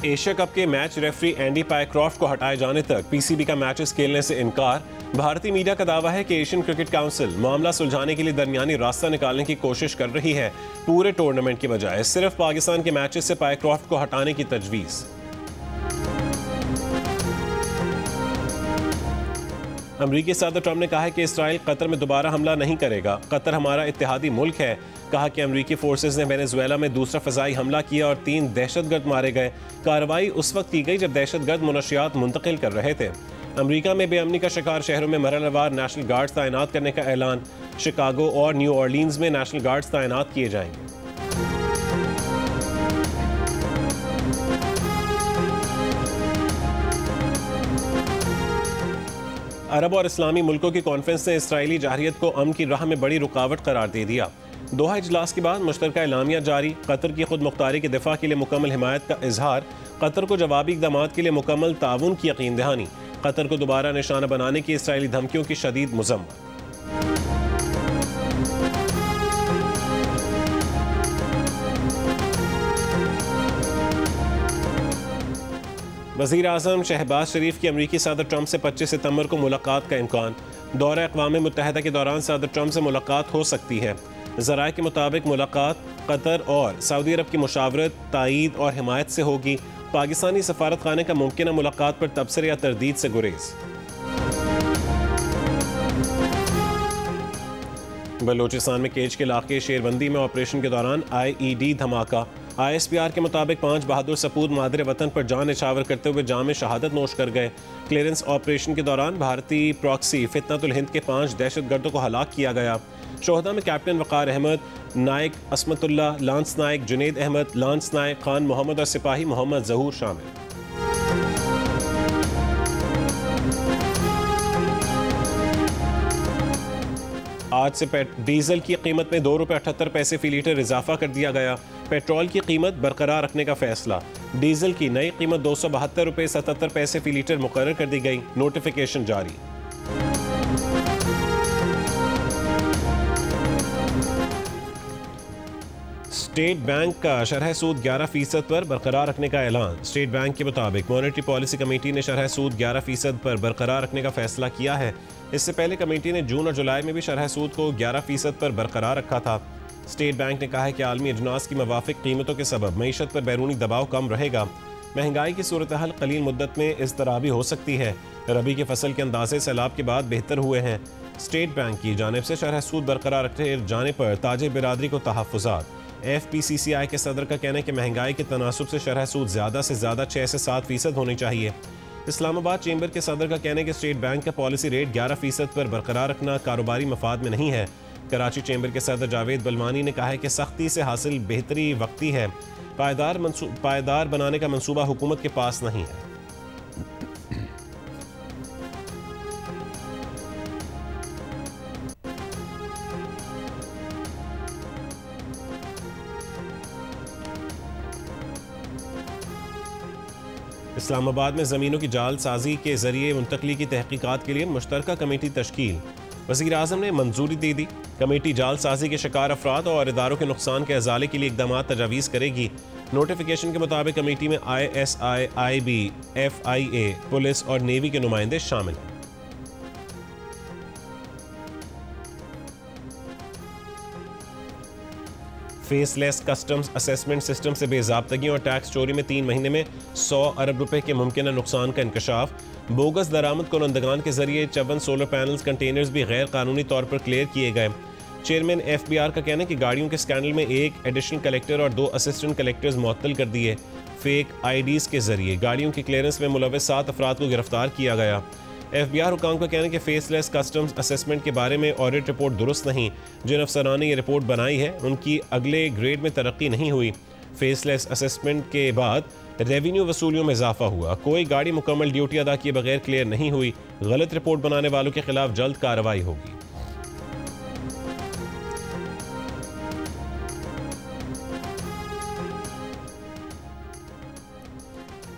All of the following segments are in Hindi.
एशिया कप के मैच रेफरी एंडी पायक्रॉफ्ट को हटाए जाने तक पीसीबी का मैचेस खेलने से इनकार। भारतीय मीडिया का दावा है कि एशियन क्रिकेट काउंसिल मामला सुलझाने के लिए दरमियानी रास्ता निकालने की कोशिश कर रही है, पूरे टूर्नामेंट की बजाय सिर्फ पाकिस्तान के मैचेस से पायक्रॉफ्ट को हटाने की तजवीज़। अमरीकी सदर ट्रंप ने कहा है कि इसराइल कतर में दोबारा हमला नहीं करेगा। कतर हमारा इत्तेहादी मुल्क है। कहा कि अमरीकी फोर्सेस ने वेनेजुएला में दूसरा फ़ज़ाई हमला किया और 3 दहशतगर्द मारे गए। कार्रवाई उस वक्त की गई जब दहशतगर्द मुनशियात मुंतकिल कर रहे थे। अमरीका में बेअमनी का शिकार शहरों में मरहलेवार नेशनल गार्ड्स तैनात करने का ऐलान। शिकागो और न्यू ऑर्लिन्स में नेशनल गार्ड्स तैनात किए जाएंगे। अरब और इस्लामी मुल्कों की कॉन्फ्रेंस ने इसराइली जारहियत को अमन की राह में बड़ी रुकावट करार दे दिया। दोहा इजलास के बाद मुश्तरका एलामिया जारी। कतर की खुद मुख्तारी के दिफा के लिए मुकम्मल हिमायत का इजहार। कतर को जवाबी इक़दाम के लिए मुकम्मल ताउन की यकीन दहानी। कतर को दोबारा निशाना बनाने की इसराइली धमकियों की शदीद मज़म्मत। वज़ीर आज़म शहबाज शरीफ की अमरीकी सदर ट्रंप से 25 सितंबर को मुलाकात का इम्कान। दौरा अक़वाम मुत्तहिदा के दौरान सदर ट्रंप से मुलाकात हो सकती है। ज़राए के मुताबिक मुलाकात कतर और सऊदी अरब की मुशावरत, तायीद और हिमायत से होगी। पाकिस्तानी सफारत खाने का मुमकिना मुलाकात पर तबसरे या तरदीद से गुरेज। बलोचिस्तान में केज के इलाके शेरबंदी में ऑपरेशन के दौरान IED धमाका। ISPR के मुताबिक 5 बहादुर सपूत मादरे वतन पर जान निछावर करते हुए जाम शहादत नोश कर गए। क्लियरेंस ऑपरेशन के दौरान भारतीय प्रॉक्सी फितनतुल हिंद के 5 दहशतगर्दों को हलाक किया गया। शोहदा में कैप्टन वक़ार अहमद, नायक असमतुल्ला, लांस नायक जुनेद अहमद, लांस नायक खान मोहम्मद और सिपाही मोहम्मद जहूर शामिल। आज से डीजल की कीमत में ₹2.78 फी लीटर इजाफा कर दिया गया। पेट्रोल की कीमत बरकरार रखने का फैसला। डीजल की नई कीमत ₹272.77 फी लीटर मुकर्रर कर दी गई। नोटिफिकेशन जारी। स्टेट बैंक का शरह सूद 11% पर बरकरार रखने का ऐलान। स्टेट बैंक के मुताबिक मॉनेटरी पॉलिसी कमेटी ने शरह सूद 11% पर बरकरार रखने का फैसला किया है। इससे पहले कमेटी ने जून और जुलाई में भी शरह सूद को 11% पर बरकरार रखा था। स्टेट बैंक ने कहा है कि आलमी अजनास की मवाफिक कीमतों के सबब मईशत पर बैरूनी दबाव कम रहेगा। महंगाई की सूरत हाल कलील मुद्दत में इज़्तिराबी हो सकती है। रबी की फसल के अंदाजे सैलाब के बाद बेहतर हुए हैं। स्टेट बैंक की जानिब से शरह सूद बरकरार रखे जाने पर ताजिर बिरादरी को तहफ़्फ़ुज़ात। FPCCI के सदर का कहना है कि महंगाई के तनासुब से शरह सूद ज़्यादा से ज़्यादा 6 से 7% होनी चाहिए। इस्लामाबाद चेंबर के सदर का कहना है कि स्टेट बैंक का पॉलिसी रेट 11% पर बरकरार रखना कारोबारी मफाद में नहीं है। कराची चेंबर के सदर जावेद बलवानी ने कहा है कि सख्ती से हासिल बेहतरी वक्ती है। पायदार बनाने का मंसूबा हुकूमत के पास नहीं है। इस्लामाबाद में ज़मीनों की जाल साजी के जरिए मुंतकली की तहकीकात के लिए मुश्तरका कमेटी तश्कील। वज़ीर आज़म ने मंजूरी दे दी। कमेटी जाल साजी के शिकार अफराद और इदारों के नुकसान के अजाले के लिए इक़दाम तजावीज़ करेगी। नोटिफिकेशन के मुताबिक कमेटी में ISI, IB, FIA, पुलिस और नेवी के नुमाइंदे शामिल हैं। फेसलेस कस्टम्स असेसमेंट सिस्टम से बेज़ाब्तगियों और टैक्स चोरी में 3 महीने में 100 अरब रुपए के मुमकिन नुकसान का इंकशाफ। बोगस दरामद कुनंदगान के जरिए 54 सोलर पैनल्स कंटेनर्स भी गैर कानूनी तौर पर क्लियर किए गए। चेयरमैन FBR का कहना है कि गाड़ियों के स्कैंडल में 1 एडिशनल कलेक्टर और 2 असिस्टेंट कलेक्टर्स मुअत्तल कर दिए। फेक IDs के जरिए गाड़ियों की क्लियरेंस में मुलव्वस 7 अफराद को गिरफ्तार किया गया। FBR हुकाम का कहना है कि फेसलेस कस्टम्स असेसमेंट के बारे में ऑडिट रिपोर्ट दुरुस्त नहीं। जिन अफसरान ने यह रिपोर्ट बनाई है उनकी अगले ग्रेड में तरक्की नहीं हुई। फेसलेस असेसमेंट के बाद रेवेन्यू वसूलियों में इजाफा हुआ। कोई गाड़ी मुकम्मल ड्यूटी अदा किए बगैर क्लियर नहीं हुई। गलत रिपोर्ट बनाने वालों के खिलाफ जल्द कार्रवाई होगी।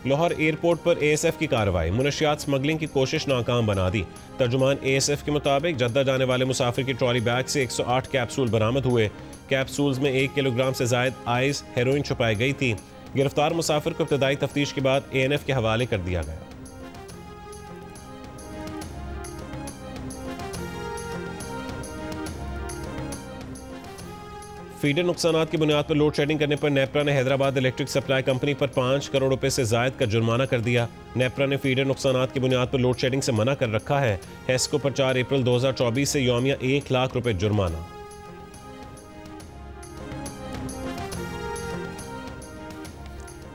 लाहौर एयरपोर्ट पर ASF की कार्रवाई। मुनशियात स्मगलिंग की कोशिश नाकाम बना दी। तर्जुमान ASF के मुताबिक जद्दा जाने वाले मुसाफिर की ट्रॉली बैग से 108 कैप्सूल बरामद हुए। कैप्सूल्स में 1 किलोग्राम से ज़ायद आइस हेरोइन छुपाई गई थी। गिरफ्तार मुसाफिर को इब्तदाई तफ्तीश के बाद ANF के हवाले कर दिया गया। फीडर नुकसानात की बुनियाद पर लोड शेडिंग करने पर नेपरा ने हैदराबाद इलेक्ट्रिक सप्लाई कंपनी पर 5 करोड़ रुपए से जायद का जुर्माना कर दिया। नेपरा ने फीडर नुकसानात की बुनियाद पर लोड शेडिंग से मना कर रखा है। हेस्को पर 4 अप्रैल 2024 से यौमिया 1 लाख रुपए जुर्माना।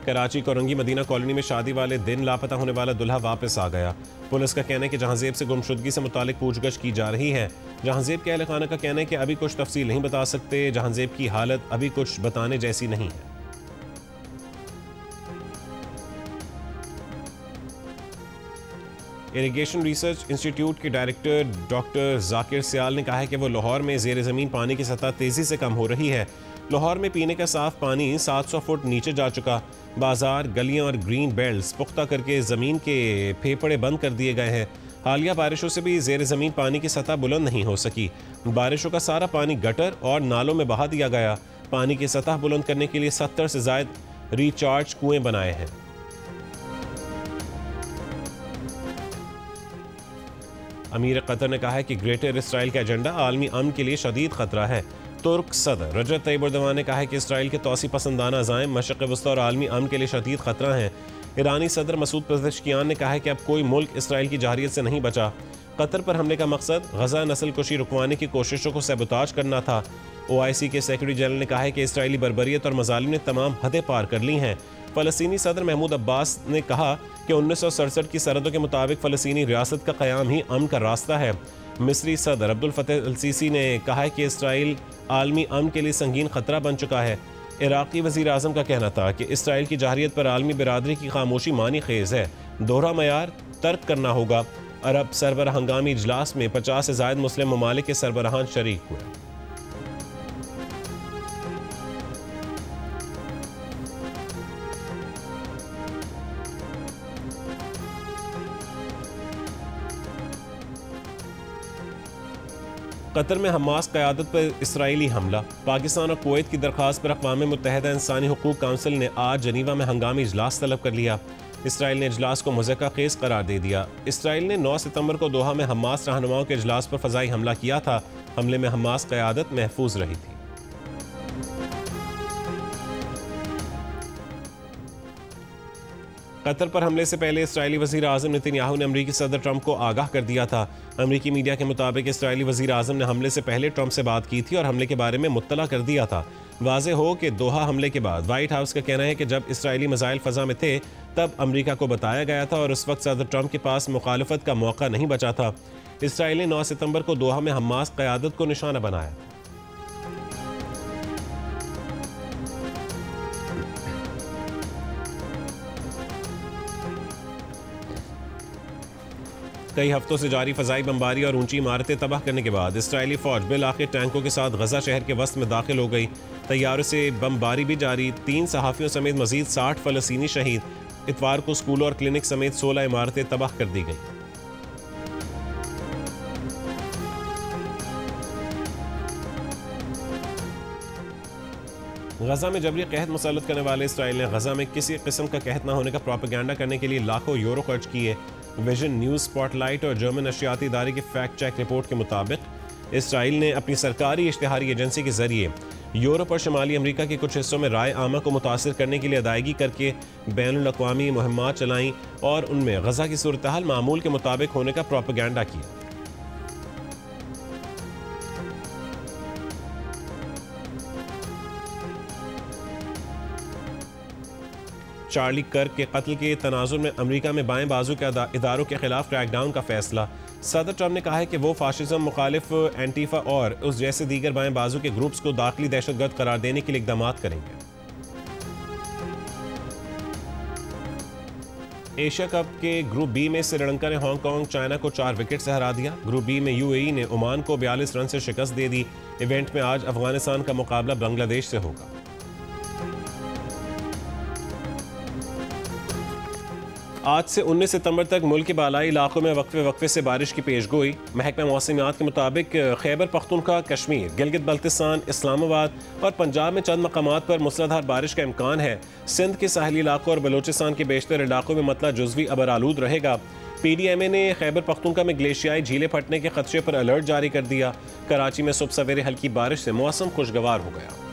कराची कोरंगी मदीना कॉलोनी में शादी वाले दिन लापता होने वाला दुल्हा वापस आ गया। पुलिस का कहना है कि जहांजेब से गुमशुदगी से मुतालिक पूछगछ की जा रही है। जहांजेब के अहल खाना का कहना है कि अभी कुछ तफसील नहीं बता सकते। जहांजेब की हालत अभी कुछ बताने जैसी नहीं है। इरिगेशन रिसर्च इंस्टीट्यूट के डायरेक्टर डॉक्टर जाकिर सियाल ने कहा है कि वो लाहौर में ज़ेर ज़मीन पानी की सतह तेज़ी से कम हो रही है। लाहौर में पीने का साफ पानी 700 फुट नीचे जा चुका। बाजार, गलियां और ग्रीन बेल्ट्स पुख्ता करके ज़मीन के फेफड़े बंद कर दिए गए हैं। हालिया बारिशों से भी ज़ेर ज़मीन पानी की सतह बुलंद नहीं हो सकी। बारिशों का सारा पानी गटर और नालों में बहा दिया गया। पानी की सतह बुलंद करने के लिए 70 से ज़ायद रिचार्ज कुएं बनाए हैं। अमीर कतर ने कहा है कि ग्रेटर इसराइल का एजेंडा आलमी अमन के लिए शदीद खतरा है। तुर्क सदर रजब तैयब एर्दोगान ने कहा है कि इसराइल के तौसी पसंदाना अज़ाइम मशरिक़ वस्ता और आलमी अमन के लिए शदीद खतरा हैं। ईरानी सदर मसूद पेज़ेश्कियान ने कहा है कि अब कोई मुल्क इसराइल की जारियत से नहीं बचा। कतर पर हमले का मकसद गजा नस्ल कुशी रुकवाने की कोशिशों को सबोताज करना था। OIC के सेक्रेटरी जनरल ने कहा है कि इसराइली बर्बरियत और मजालिम ने तमाम हदें पार कर ली हैं। फ़लस्तीनी सदर महमूद अब्बास ने कहा कि 1967 की सरहदों के मुताबिक फ़लस्तीनी रियासत का क़याम ही अमन का रास्ता है। मिस्री सदर अब्दुल फतेह अल सीसी ने कहा है कि इसराइल आलमी अमन के लिए संगीन खतरा बन चुका है। इराक़ी वज़ीर आज़म का कहना था कि इसराइल की जारियत पर आलमी बिरादरी की खामोशी मानी खेज़ है। दोहरा मयार तर्क करना होगा। अरब सरबराह हंगामी इजलास में 50 से ज़ायद मुस्लिम ममालिक के सरबराहान शरीक हुए। कतर में हमास क़यादत पर इसराइली हमला। पाकिस्तान और कुवैत की दरख्वास्त पर अक़वाम मुत्तहिदा इंसानी हुकूक काउंसिल ने आज जनीवा में हंगामी इजलास तलब कर लिया। इसराइल ने इजलास को मुज़क्का खेज़ करार दे दिया। इसराइल ने 9 सितंबर को दोहा में हमास रहनुमाओं के इजलास पर फ़ज़ाई हमला किया था। हमले में हमास क़यादत महफूज रही थी। कतर पर हमले से पहले इसराइली वज़ीर आज़म नेतन्याहू ने अमरीकी सदर ट्रंप को आगाह कर दिया था। अमरीकी मीडिया के मुताबिक इसराइली वज़ीर आज़म ने हमले से पहले ट्रंप से बात की थी और हमले के बारे में मुत्तला कर दिया था। वाज़ेह हो कि दोहा हमले के बाद वाइट हाउस का कहना है कि जब इसराइली मिसाइल फ़ज़ा में थे तब अमरीका को बताया गया था और उस वक्त सदर ट्रंप के पास मुखालफत का मौका नहीं बचा था। इसराइल ने 9 सितंबर को दोहा में हमास क़यादत को निशाना बनाया। कई हफ्तों से जारी फ़ज़ाई बमबारी और ऊंची इमारतें तबाह करने के बाद इसराइली फ़ौज बिल आखिर टैंकों के साथ गजा शहर के वस्त में दाखिल हो गई। तैयारों से बमबारी भी जारी। 3 सहाफ़ियों समेत मज़ीद 60 फ़लस्तीनी शहीद। इतवार को स्कूलों और क्लिनिक समेत 16 इमारतें तबाह कर दी गई। गजा में जबरी कहत मुसल्लत करने वाले इसराइल ने गजा में किसी किस्म का कहत न होने का प्रोपेगेंडा करने के लिए लाखों यूरो खर्च किए। विजन न्यूज़, स्पॉटलाइट और जर्मन नशियाती इदारे की फैक्ट चेक रिपोर्ट के मुताबिक इसराइल ने अपनी सरकारी इश्तिहारी एजेंसी के जरिए यूरोप और शुमाली अमरीका के कुछ हिस्सों में राय आमा को मुतासिर करने के लिए अदायगी करके बैनुल-अक़वामी मुहिम्मात चलाई और उनमें गजा की सूरत हाल मामूल के मुताबिक होने का प्रोपेगेंडा किया। चार्ली कर्क के कत्ल के तनाजुर में अमेरिका में बाएं बाजू के इदारों के खिलाफ क्रैकडाउन का फैसला। सदर ट्रंप ने कहा है कि वो फाशिज्म मुखालिफ एंटीफा और उस जैसे दीगर बाएं बाजू के ग्रुप्स को दाखिली दहशतगर्द करार देने के लिए इक़दाम करेंगे। एशिया कप के ग्रुप बी में श्रीलंका ने हांगकांग चाइना को 4 विकेट से हरा दिया। ग्रुप बी में UAE ने ओमान को 42 रन से शिकस्त दे दी। इवेंट में आज अफगानिस्तान का मुकाबला बांग्लादेश से होगा। आज से 19 सितंबर तक मुल्क के बालाई इलाकों में वक्फे वक्फे से बारिश की पेशगोई। महकमा मौसमियात के मुताबिक खैबर पख्तूनख्वा, कश्मीर, गिलगित बल्तिस्तान, इस्लामाबाद और पंजाब में चंद मकामात पर मूसलाधार बारिश का इम्कान है। सिंध के साहली इलाकों और बलोचिस्तान के बेशतर इलाकों में मतला जुज़वी अबरालूद रहेगा। PDMA ने खैबर पख्तूनख्वा में ग्लेशियाई झीलें फटने के खदशे पर अलर्ट जारी कर दिया। कराची में सुबह सवेरे हल्की बारिश से मौसम खुशगवार हो गया।